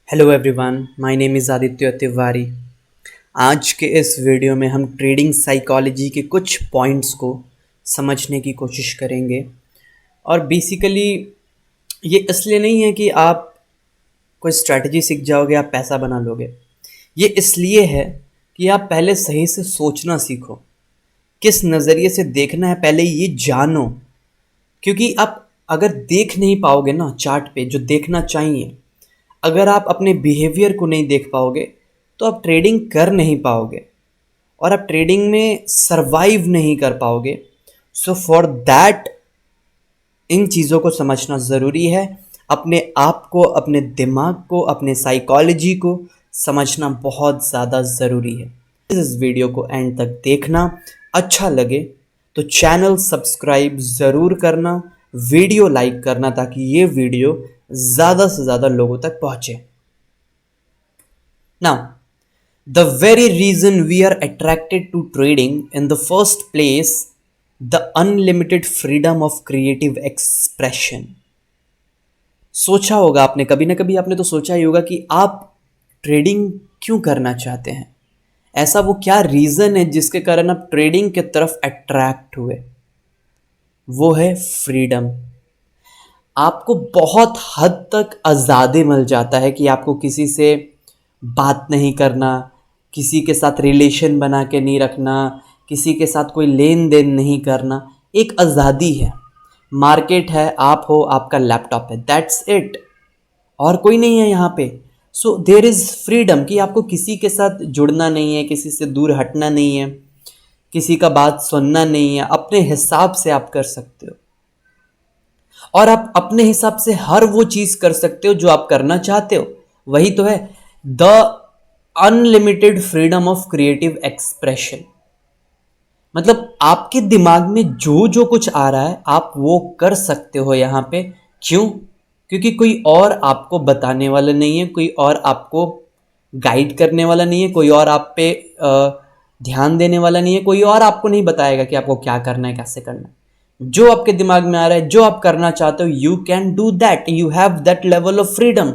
Hello everyone, my name is Aditya Tiwari. आज के इस वीडियो में हम ट्रेडिंग साइकोलॉजी के कुछ पॉइंट्स को समझने की कोशिश करेंगे। और बेसिकली ये इसलिए नहीं है कि आप कोई स्ट्रैटेजी सीख जाओगे, आप पैसा बना लोगे। ये इसलिए है कि आप पहले सही से सोचना सीखो, किस नज़रिए से देखना है पहले ये जानो। क्योंकि आप अगर देख नहीं पाओगे ना चार्ट पे जो देखना चाहिए, अगर आप अपने बिहेवियर को नहीं देख पाओगे तो आप ट्रेडिंग कर नहीं पाओगे और आप ट्रेडिंग में सरवाइव नहीं कर पाओगे। सो फॉर दैट इन चीज़ों को समझना ज़रूरी है। अपने आप को, अपने दिमाग को, अपने साइकोलॉजी को समझना बहुत ज़्यादा ज़रूरी है। इस वीडियो को एंड तक देखना। अच्छा लगे तो चैनल सब्सक्राइब ज़रूर करना, वीडियो लाइक करना ताकि ये वीडियो ज़्यादा से ज़्यादा लोगों तक पहुँचे। Now, the very reason we are attracted to trading in the first place, the unlimited freedom of creative expression. सोचा होगा आपने, कभी ना कभी आपने तो सोचा ही होगा कि आप ट्रेडिंग क्यों करना चाहते हैं। ऐसा वो क्या रीज़न है जिसके कारण आप ट्रेडिंग की तरफ अट्रैक्ट हुए। वो है फ्रीडम। आपको बहुत हद तक आज़ादी मिल जाता है कि आपको किसी से बात नहीं करना, किसी के साथ रिलेशन बना के नहीं रखना, किसी के साथ कोई लेन देन नहीं करना। एक आज़ादी है। मार्केट है, आप हो, आपका लैपटॉप है, दैट्स इट। और कोई नहीं है यहाँ पे। सो देयर इज़ फ्रीडम कि आपको किसी के साथ जुड़ना नहीं है, किसी से दूर हटना नहीं है, किसी का बात सुनना नहीं है। अपने हिसाब से आप कर सकते हो और आप अपने हिसाब से हर वो चीज़ कर सकते हो जो आप करना चाहते हो। वही तो है the unlimited freedom of creative expression. मतलब आपके दिमाग में जो जो कुछ आ रहा है आप वो कर सकते हो यहाँ पे। क्यों? क्योंकि कोई और आपको बताने वाला नहीं है, कोई और आपको गाइड करने वाला नहीं है, कोई और आप पे ध्यान देने वाला नहीं है, कोई और आपको नहीं बताएगा कि आपको क्या करना है, कैसे करना है। जो आपके दिमाग में आ रहा है, जो आप करना चाहते हो, you can do that. You have that level of freedom.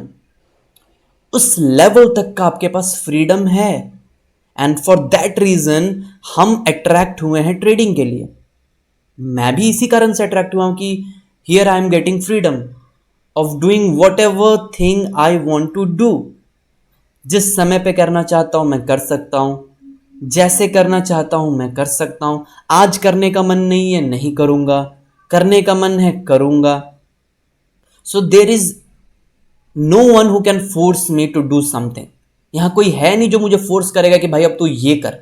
उस लेवल तक का आपके पास फ्रीडम है एंड फॉर दैट रीजन हम अट्रैक्ट हुए हैं ट्रेडिंग के लिए। मैं भी इसी कारण से अट्रैक्ट हुआ हूं कि here I am getting freedom of doing whatever thing I want to do. जिस समय पे करना चाहता हूं मैं कर सकता हूं, जैसे करना चाहता हूं मैं कर सकता हूं। आज करने का मन नहीं है, नहीं करूंगा, करने का मन है, करूंगा। So there is no one who can force me to do something. यहां कोई है नहीं जो मुझे फोर्स करेगा कि भाई अब तू ये कर।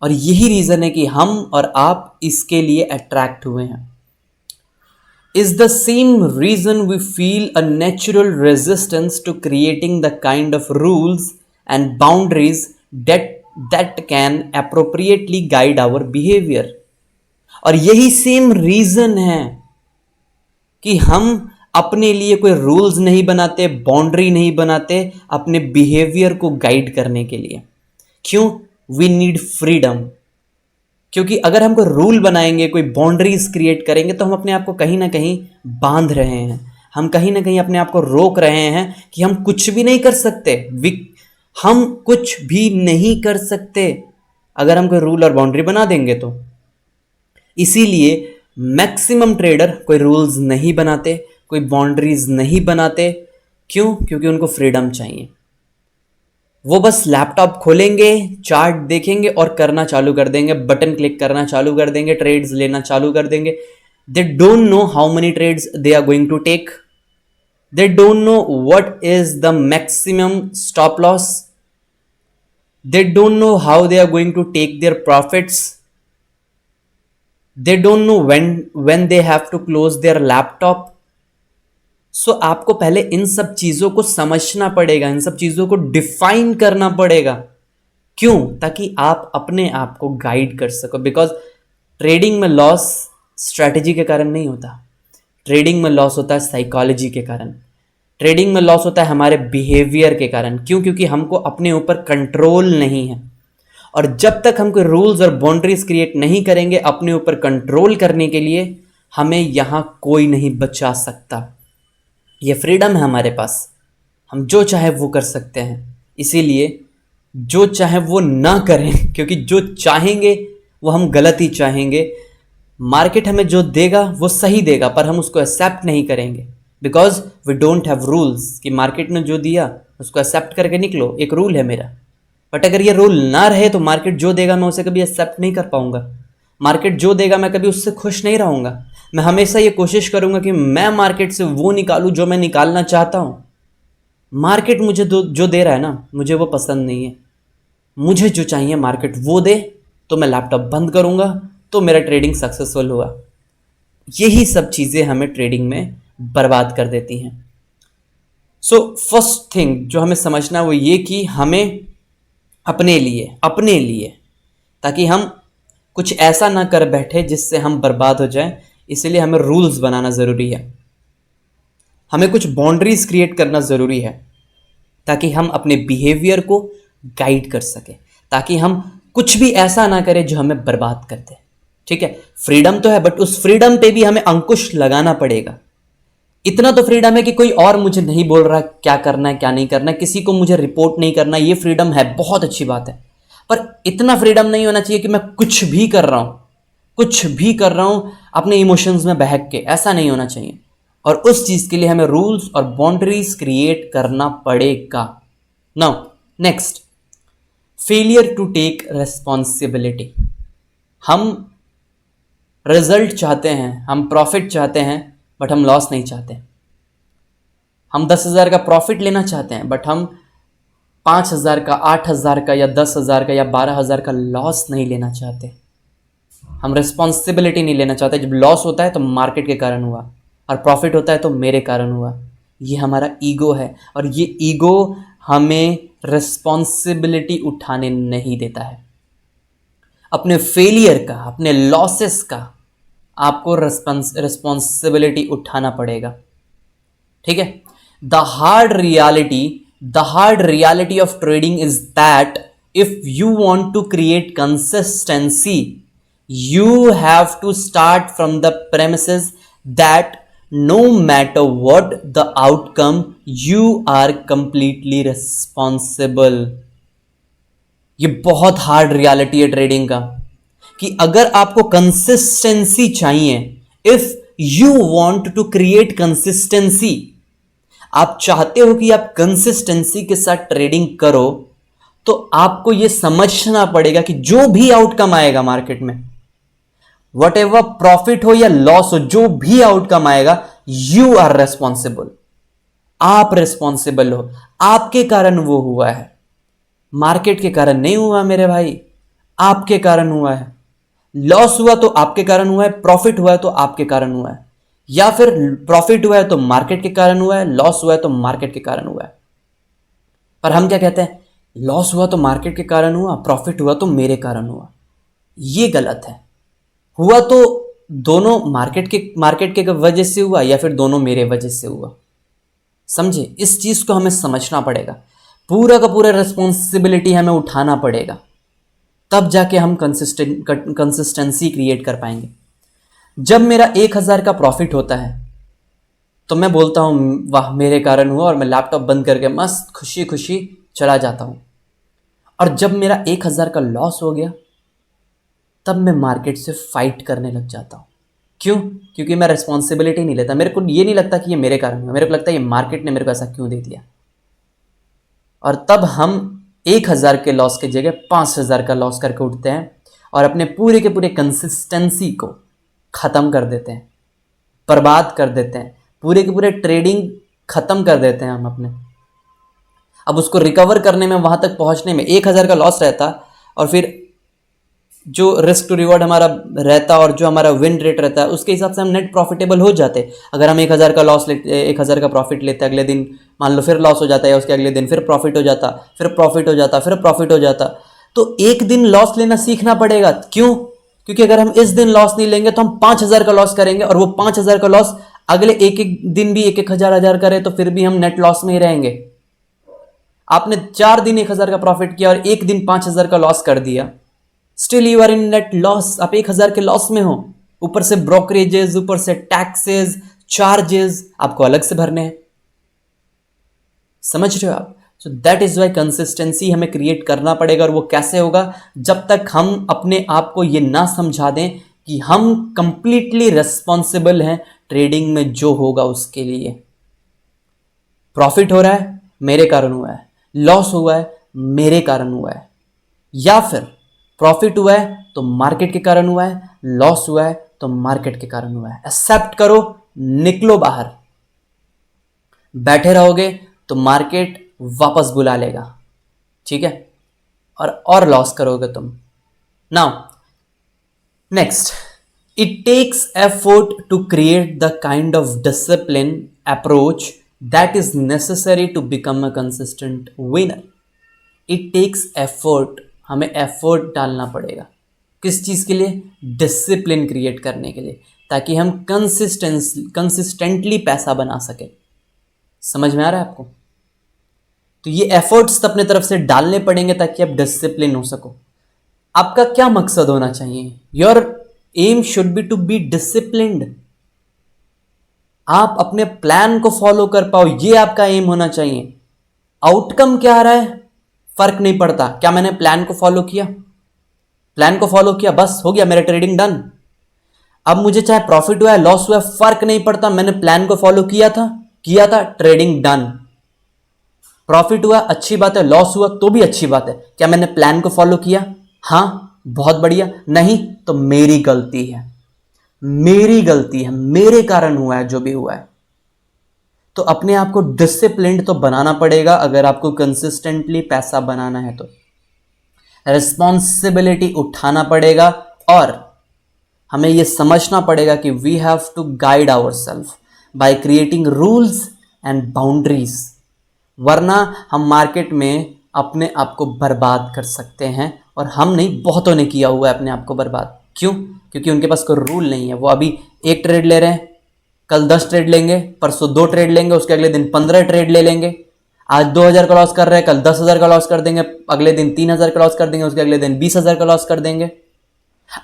और यही रीजन है कि हम और आप इसके लिए अट्रैक्ट हुए हैं। Is the same reason we feel a natural resistance to creating the kind of rules and boundaries that can appropriately guide our behavior। और यही सेम रीजन है कि हम अपने लिए कोई रूल्स नहीं बनाते, बाउंड्री नहीं बनाते अपने बिहेवियर को गाइड करने के लिए। क्यों? We need freedom. क्योंकि अगर हम कोई रूल बनाएंगे, कोई बाउंड्रीज क्रिएट करेंगे तो हम अपने आप को कहीं ना कहीं बांध रहे हैं, हम कहीं ना कहीं अपने आप को रोक रहे हैं कि हम कुछ भी नहीं कर सकते। हम कुछ भी नहीं कर सकते अगर हम कोई रूल और बाउंड्री बना देंगे तो। इसीलिए मैक्सिमम ट्रेडर कोई रूल्स नहीं बनाते, कोई बाउंड्रीज नहीं बनाते। क्यों? क्योंकि उनको फ्रीडम चाहिए। वो बस लैपटॉप खोलेंगे, चार्ट देखेंगे और करना चालू कर देंगे, बटन क्लिक करना चालू कर देंगे, ट्रेड्स लेना चालू कर देंगे। They don't know how many trades they are going to take. They don't know what is the maximum stop loss. They don't know how they are going to take their profits. They don't know when they have to close their laptop. So आपको पहले इन सब चीज़ों को समझना पड़ेगा, इन सब चीज़ों को डिफाइन करना पड़ेगा। क्यों? ताकि आप अपने आप को गाइड कर सको। बिकॉज ट्रेडिंग में लॉस स्ट्रैटेजी के कारण नहीं होता, ट्रेडिंग में लॉस होता है साइकोलॉजी के कारण। ट्रेडिंग में लॉस होता है हमारे बिहेवियर के कारण। क्यों? क्योंकि हमको अपने ऊपर कंट्रोल नहीं है। और जब तक हम कोई रूल्स और बाउंड्रीज क्रिएट नहीं करेंगे अपने ऊपर कंट्रोल करने के लिए, हमें यहाँ कोई नहीं बचा सकता। ये फ्रीडम है हमारे पास। हम जो चाहे वो कर सकते हैं, इसीलिए जो चाहे वो ना करें क्योंकि जो चाहेंगे वो हम गलत ही चाहेंगे। मार्केट हमें जो देगा वो सही देगा, पर हम उसको एक्सेप्ट नहीं करेंगे because we don't have rules कि मार्केट ने जो दिया उसको एक्सेप्ट करके निकलो, एक रूल है मेरा। बट अगर ये रूल ना रहे तो मार्केट जो देगा मैं उसे कभी एक्सेप्ट नहीं कर पाऊंगा। मार्केट जो देगा मैं कभी उससे खुश नहीं रहूंगा। मैं हमेशा ये कोशिश करूंगा कि मैं मार्केट से वो निकालूं जो मैं निकालना चाहता हूं। मार्केट मुझे जो दे रहा है ना, मुझे वो पसंद नहीं है। मुझे जो चाहिए मार्केट वो दे, तो मैं लैपटॉप बंद करूंगा, तो मेरा ट्रेडिंग सक्सेसफुल हुआ। यही सब चीज़ें हमें ट्रेडिंग में बर्बाद कर देती हैं। सो फर्स्ट थिंग जो हमें समझना है वो ये कि हमें अपने लिए ताकि हम कुछ ऐसा ना कर बैठे जिससे हम बर्बाद हो जाएं, इसलिए हमें रूल्स बनाना ज़रूरी है। हमें कुछ बाउंड्रीज क्रिएट करना ज़रूरी है ताकि हम अपने बिहेवियर को गाइड कर सके, ताकि हम कुछ भी ऐसा ना करें जो हमें बर्बाद कर दे। ठीक है, फ्रीडम तो है बट उस फ्रीडम पे भी हमें अंकुश लगाना पड़ेगा। इतना तो फ्रीडम है कि कोई और मुझे नहीं बोल रहा क्या करना है क्या नहीं करना है, किसी को मुझे रिपोर्ट नहीं करना, ये फ्रीडम है, बहुत अच्छी बात है। पर इतना फ्रीडम नहीं होना चाहिए कि मैं कुछ भी कर रहा हूँ, कुछ भी कर रहा हूँ अपने इमोशंस में बहक के, ऐसा नहीं होना चाहिए। और उस चीज़ के लिए हमें रूल्स और बाउंड्रीज क्रिएट करना पड़ेगा। Now next, failure to take responsibility. हम रिजल्ट चाहते हैं, हम प्रॉफिट चाहते हैं, बट हम लॉस नहीं चाहते। हम 10,000 का प्रॉफिट लेना चाहते हैं बट हम 5,000 का, 8,000 का या 10,000 का या 12,000 का लॉस नहीं लेना चाहते। हम रिस्पॉन्सिबिलिटी नहीं लेना चाहते। जब लॉस होता है तो मार्केट के कारण हुआ और प्रॉफिट होता है तो मेरे कारण हुआ। ये हमारा ईगो है और ये ईगो हमें रिस्पॉन्सिबिलिटी उठाने नहीं देता है। अपने फेलियर का, अपने लॉसेस का आपको रिस्पॉन्सिबिलिटी उठाना पड़ेगा। ठीक है, the hard reality of trading is that if you want to create consistency you have to start from the premises that no matter what the outcome you are completely responsible। ये बहुत hard reality है trading का कि अगर आपको consistency चाहिए, if you want to create consistency, आप चाहते हो कि आप कंसिस्टेंसी के साथ ट्रेडिंग करो, तो आपको यह समझना पड़ेगा कि जो भी आउटकम आएगा मार्केट में, वट एवर प्रॉफिट हो या लॉस हो, जो भी आउटकम आएगा, यू आर रेस्पॉन्सिबल। आप रेस्पॉन्सिबल हो, आपके कारण वो हुआ है, मार्केट के कारण नहीं हुआ मेरे भाई, आपके कारण हुआ है। लॉस हुआ तो आपके कारण हुआ है, प्रॉफिट हुआ है तो आपके कारण हुआ है, या फिर प्रॉफिट हुआ है तो मार्केट के कारण हुआ है, लॉस हुआ है तो मार्केट के कारण हुआ है। पर हम क्या कहते हैं, लॉस हुआ तो मार्केट के कारण हुआ, प्रॉफिट हुआ तो मेरे कारण हुआ। ये गलत है। हुआ तो दोनों मार्केट के वजह से हुआ या फिर दोनों मेरे वजह से हुआ। समझे, इस चीज को हमें समझना पड़ेगा। पूरा का पूरा रिस्पॉन्सिबिलिटी हमें उठाना पड़ेगा, तब जाके हम कंसिस्टेंसी क्रिएट कर पाएंगे। जब मेरा 1,000 का प्रॉफिट होता है तो मैं बोलता हूँ वाह मेरे कारण हुआ, और मैं लैपटॉप बंद करके मस्त खुशी खुशी चला जाता हूँ। और जब मेरा 1,000 का लॉस हो गया तब मैं मार्केट से फाइट करने लग जाता हूँ। क्यों? क्योंकि मैं रिस्पॉन्सिबिलिटी नहीं लेता। मेरे को ये नहीं लगता कि ये मेरे कारण हुआ, मेरे को लगता है ये मार्केट ने मेरे को ऐसा क्यों दे दिया। और तब हम 1,000 के लॉस की जगह 5,000 का लॉस करके उठते हैं और अपने पूरे के पूरे कंसिस्टेंसी को ख़त्म कर देते हैं, बर्बाद कर देते हैं, पूरे के पूरे ट्रेडिंग ख़त्म कर देते हैं हम अपने। अब उसको रिकवर करने में, वहाँ तक पहुँचने में 1,000 का लॉस रहता और फिर जो रिस्क टू रिवॉर्ड हमारा रहता और जो हमारा विन रेट रहता है उसके हिसाब से हम नेट प्रॉफिटेबल हो जाते। अगर हम 1,000 का लॉस लेते, 1,000 का प्रॉफिट लेते, अगले दिन मान लो फिर लॉस हो जाता है, या उसके अगले दिन फिर प्रॉफिट हो जाता, फिर प्रॉफिट हो जाता, फिर प्रॉफिट हो जाता। तो एक दिन लॉस लेना सीखना पड़ेगा। क्यों? क्योंकि अगर हम इस दिन लॉस नहीं लेंगे तो हम 5,000 का लॉस करेंगे, और वो 5,000 का लॉस अगले एक एक दिन भी 1,000 1,000 करे तो फिर भी हम नेट लॉस में ही रहेंगे। आपने 4 दिन 1,000 का प्रॉफिट किया और एक दिन 5,000 का लॉस कर दिया, still you are in net loss. आप 1,000 के लॉस में हो, ऊपर से ब्रोकरेजेस, ऊपर से टैक्सेस, चार्जेस आपको अलग से भरने हैं। समझ रहे हो आप? So that is why consistency हमें क्रिएट करना पड़ेगा। और वो कैसे होगा? जब तक हम अपने आप को ये ना समझा दें कि हम कंप्लीटली रिस्पॉन्सिबल हैं ट्रेडिंग में जो होगा उसके लिए। प्रॉफिट हो रहा है मेरे कारण हुआ है, लॉस हुआ है मेरे कारण हुआ है, या फिर प्रॉफिट हुआ है तो मार्केट के कारण हुआ है, लॉस हुआ है तो मार्केट के कारण हुआ है। एक्सेप्ट करो, निकलो बाहर। बैठे रहोगे तो मार्केट वापस बुला लेगा, ठीक है, और लॉस करोगे तुम। Now next, it takes effort to create the kind of discipline approach that is necessary to become a consistent winner. It takes effort, हमें एफर्ट डालना पड़ेगा किस चीज़ के लिए? डिसिप्लिन क्रिएट करने के लिए, ताकि हम कंसिस्टेंटली पैसा बना सके। समझ में आ रहा है आपको? तो ये एफर्ट्स अपने तरफ से डालने पड़ेंगे ताकि आप डिसिप्लिन हो सको। आपका क्या मकसद होना चाहिए? Your aim should be to be disciplined. आप अपने प्लान को फॉलो कर पाओ, ये आपका एम होना चाहिए। आउटकम क्या आ रहा है फर्क नहीं पड़ता। क्या मैंने प्लान को फॉलो किया? प्लान को फॉलो किया, बस हो गया, मेरा ट्रेडिंग डन। अब मुझे चाहे प्रॉफिट हुआ है लॉस हुआ है फर्क नहीं पड़ता, मैंने प्लान को फॉलो किया था, ट्रेडिंग डन। प्रॉफिट हुआ अच्छी बात है, लॉस हुआ तो भी अच्छी बात है। क्या मैंने प्लान को फॉलो किया? हाँ, बहुत बढ़िया। नहीं तो मेरी गलती है, मेरे कारण हुआ है जो भी हुआ है। तो अपने आप को डिसिप्लिन्ड तो बनाना पड़ेगा अगर आपको कंसिस्टेंटली पैसा बनाना है तो। रिस्पॉन्सिबिलिटी उठाना पड़ेगा और हमें यह समझना पड़ेगा कि we have to guide our self by creating rules and boundaries. वरना हम मार्केट में अपने आप को बर्बाद कर सकते हैं, और हम नहीं, बहुतों ने किया हुआ है अपने आप को बर्बाद। क्यों? क्योंकि उनके पास कोई रूल नहीं है। वो अभी एक ट्रेड ले रहे हैं, कल 10 ट्रेड लेंगे, परसों 2 ट्रेड लेंगे, उसके अगले दिन 15 ट्रेड ले लेंगे। आज 2000 का लॉस कर रहे हैं, कल 10,000 का लॉस कर देंगे, अगले दिन 3000 का लॉस कर देंगे, उसके अगले दिन 20,000 का लॉस कर देंगे।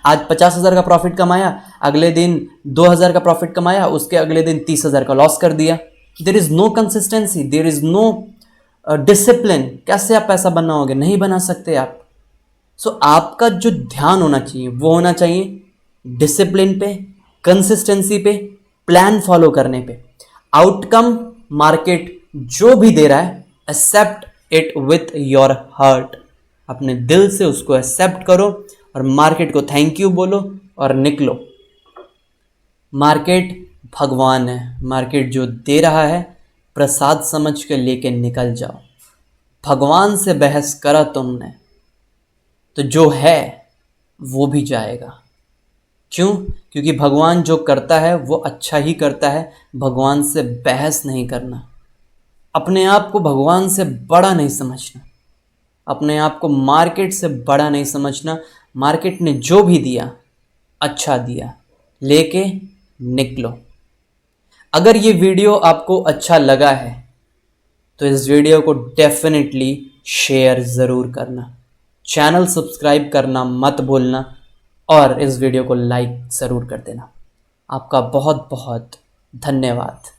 आज 50,000 का प्रॉफिट कमाया, अगले दिन 2000 का प्रॉफिट कमाया, उसके अगले दिन 30,000 का लॉस कर दिया। There is no consistency, there is no discipline. कैसे आप पैसा बनाओगे? नहीं बना सकते आप। सो आपका जो ध्यान होना चाहिए वो होना चाहिए डिसिप्लिन पे, कंसिस्टेंसी पे, प्लान फॉलो करने पे। आउटकम मार्केट जो भी दे रहा है, accept it with your heart. अपने दिल से उसको एक्सेप्ट करो और मार्केट को थैंक यू बोलो और निकलो। मार्केट भगवान है, मार्केट जो दे रहा है प्रसाद समझ के लेके निकल जाओ। भगवान से बहस करा तुमने तो जो है वो भी जाएगा। क्यों? क्योंकि भगवान जो करता है वो अच्छा ही करता है। भगवान से बहस नहीं करना, अपने आप को भगवान से बड़ा नहीं समझना, अपने आप को मार्केट से बड़ा नहीं समझना। मार्केट ने जो भी दिया अच्छा दिया, लेके निकलो। अगर ये वीडियो आपको अच्छा लगा है तो इस वीडियो को डेफिनेटली शेयर ज़रूर करना, चैनल सब्सक्राइब करना मत भूलना और इस वीडियो को लाइक ज़रूर कर देना। आपका बहुत बहुत धन्यवाद।